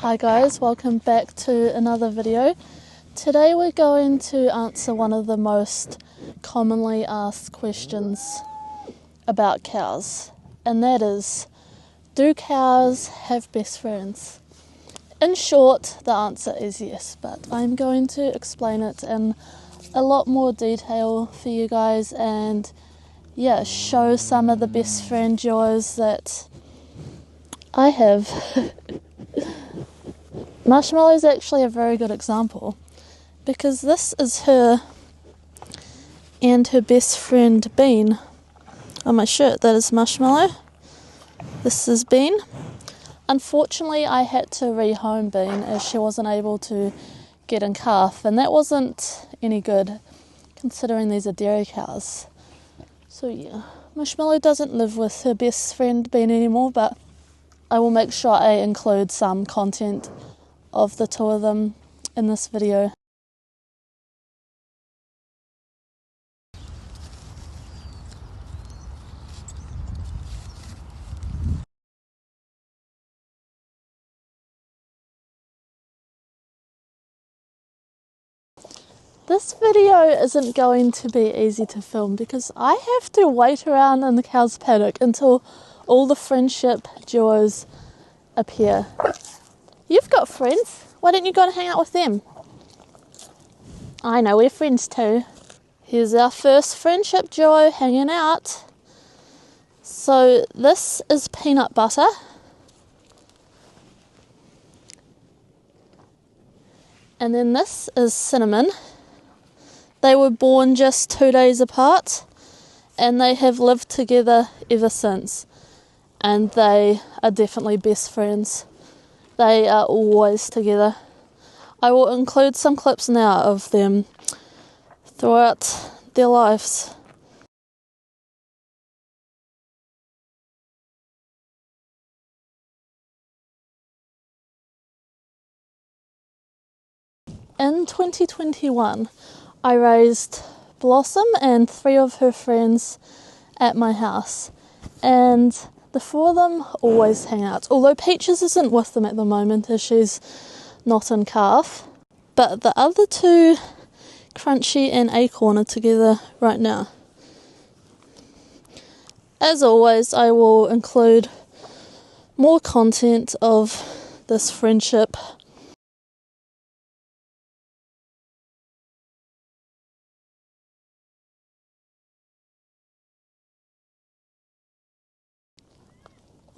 Hi guys, welcome back to another video. Today we're going to answer one of the most commonly asked questions about cows, and that is, do cows have best friends? In short, the answer is yes, but I'm going to explain it in a lot more detail for you guys and show some of the best friend joys that I have. Marshmallow is actually a very good example because this is her and her best friend Bean on my shirt. That is Marshmallow. This is Bean. Unfortunately, I had to rehome Bean as she wasn't able to get in calf, and that wasn't any good considering these are dairy cows. So yeah, Marshmallow doesn't live with her best friend Bean anymore, but I will make sure I include some content of the two of them in this video. This video isn't going to be easy to film because I have to wait around in the cow's paddock until all the friendship duos appear. You've got friends. Why don't you go and hang out with them? I know, we're friends too. Here's our first friendship duo hanging out. So this is Peanut Butter. And then this is Cinnamon. They were born just 2 days apart and they have lived together ever since. And they are definitely best friends. They are always together. I will include some clips now of them throughout their lives. In 2021, I raised Blossom and 3 of her friends at my house, and the 4 of them always hang out, although Peaches isn't with them at the moment as she's not in calf, but the other 2, Crunchy and Acorn, are together right now. As always, I will include more content of this friendship.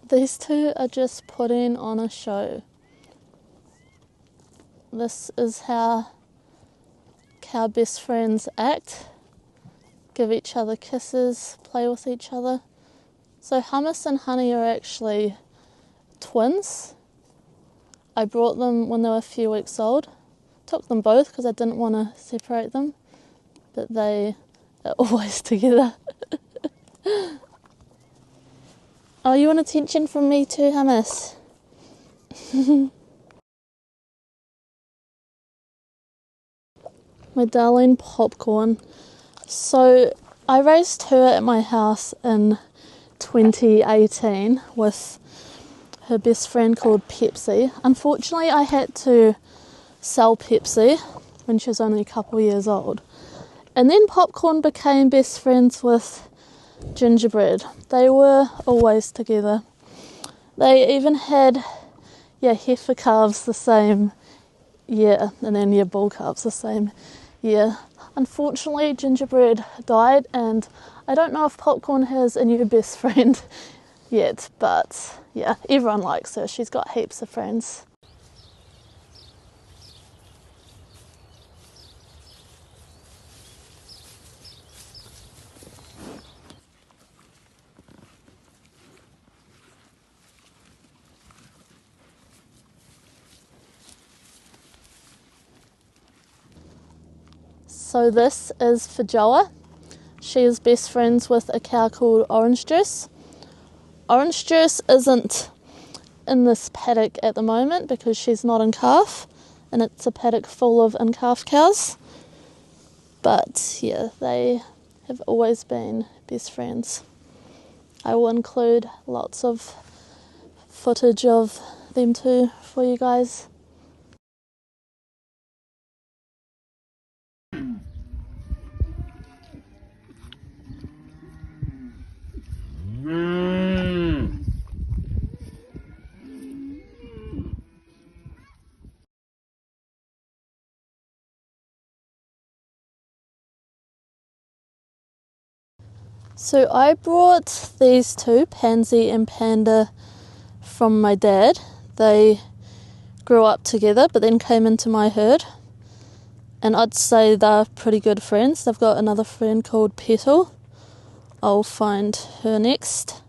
These 2 are just putting on a show. This is how cow best friends act. Give each other kisses, play with each other. So Hummus and Honey are actually twins. I brought them when they were a few weeks old. Took them both because I didn't want to separate them, but they are always together. Oh, you want attention from me too, Hummus? My darling Popcorn. So I raised her at my house in 2018 with her best friend called Pepsi. Unfortunately, I had to sell Pepsi when she was only a couple years old. And then Popcorn became best friends with Gingerbread. They were always together. They even had heifer calves the same year, and then bull calves the same year. Unfortunately, Gingerbread died, and I don't know if Popcorn has a new best friend yet, but everyone likes her. She's got heaps of friends. So this is Fajoa. She is best friends with a cow called Orange Juice. Orange Juice isn't in this paddock at the moment because she's not in calf, and it's a paddock full of in-calf cows. But they have always been best friends. I will include lots of footage of them two for you guys. So I brought these two, Pansy and Panda, from my dad. They grew up together but then came into my herd, and I'd say they're pretty good friends. They've got another friend called Petal. I'll find her next.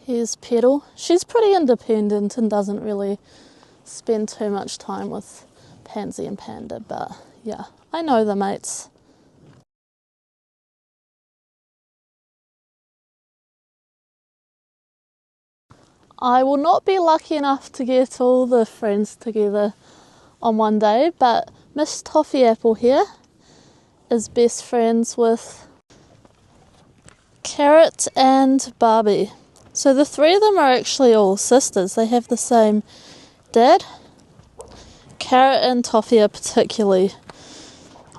Here's Petal. She's pretty independent and doesn't really spend too much time with Pansy and Panda, but yeah, I know the mates. I will not be lucky enough to get all the friends together on one day, but Miss Toffee Apple here is best friends with Carrot and Barbie. So the three of them are actually all sisters. They have the same dad. Carrot and Toffee are particularly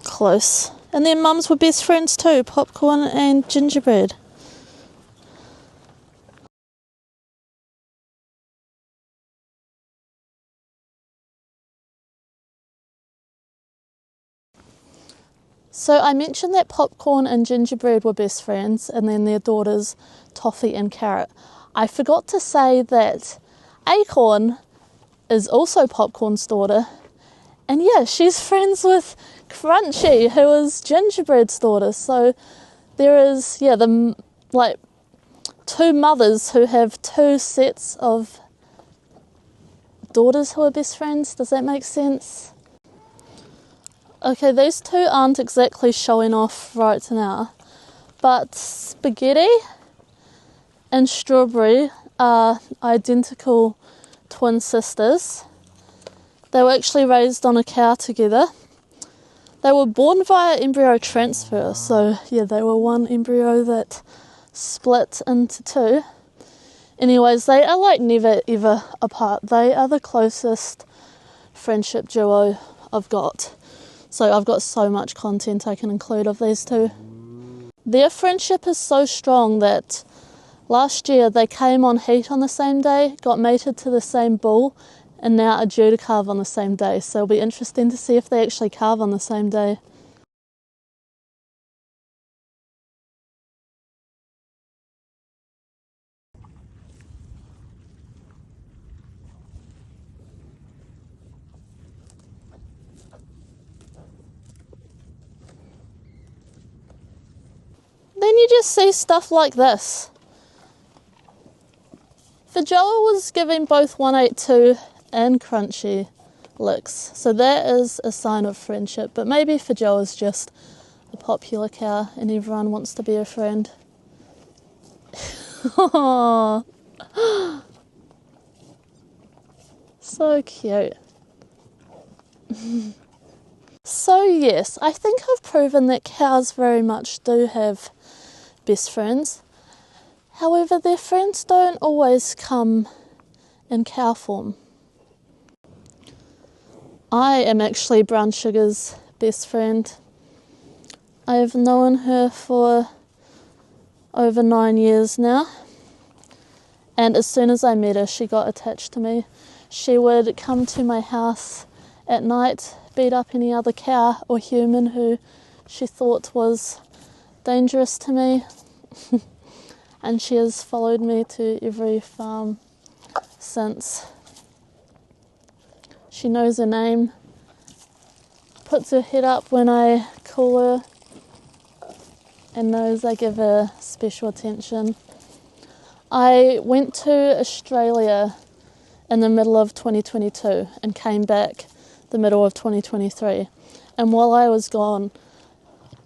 close. And their mums were best friends too, Popcorn and Gingerbread. So I mentioned that Popcorn and Gingerbread were best friends, and then their daughters, Toffee and Carrot. I forgot to say that Acorn is also Popcorn's daughter, and yeah, she's friends with Crunchy, who is Gingerbread's daughter. So there is, two mothers who have two sets of daughters who are best friends. Does that make sense? Okay, these two aren't exactly showing off right now, but Spaghetti and Strawberry are identical twin sisters. They were actually raised on a cow together. They were born via embryo transfer, so yeah, they were one embryo that split into two. Anyways, they are like never ever apart. They are the closest friendship duo I've got. So I've got so much content I can include of these two. Their friendship is so strong that last year they came on heat on the same day, got mated to the same bull, and now are due to calve on the same day. So it'll be interesting to see if they actually calve on the same day. Then you just see stuff like this. Fajoa was giving both 182 and Crunchy licks, so that is a sign of friendship. But maybe Fajoa is just a popular cow and everyone wants to be a friend. Aww. So cute. So yes, I think I've proven that cows very much do have best friends. However, their friends don't always come in cow form. I am actually Brown Sugar's best friend. I have known her for over 9 years now, and as soon as I met her, she got attached to me. She would come to my house at night, beat up any other cow or human who she thought was dangerous to me. And she has followed me to every farm since. She knows her name, puts her head up when I call her, and knows I give her special attention. I went to Australia in the middle of 2022 and came back the middle of 2023. And while I was gone,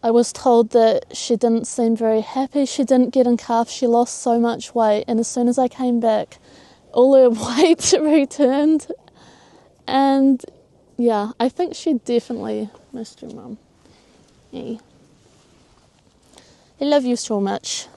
I was told that she didn't seem very happy. She didn't get in calf. She lost so much weight. And as soon as I came back, all her weight returned. And yeah, I think she definitely missed your mum. Yeah. I love you so much.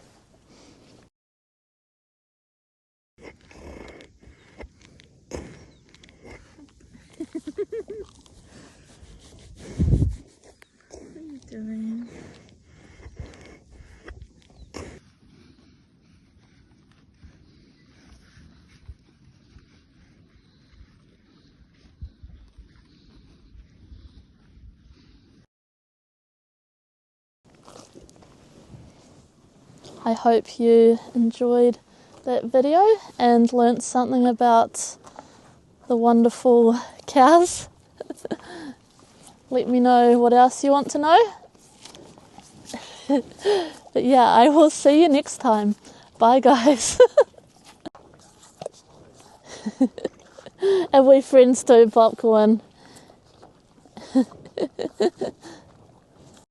I hope you enjoyed that video and learnt something about the wonderful cows. Let me know what else you want to know. But yeah, I will see you next time. Bye guys. And we friends too, popcorn.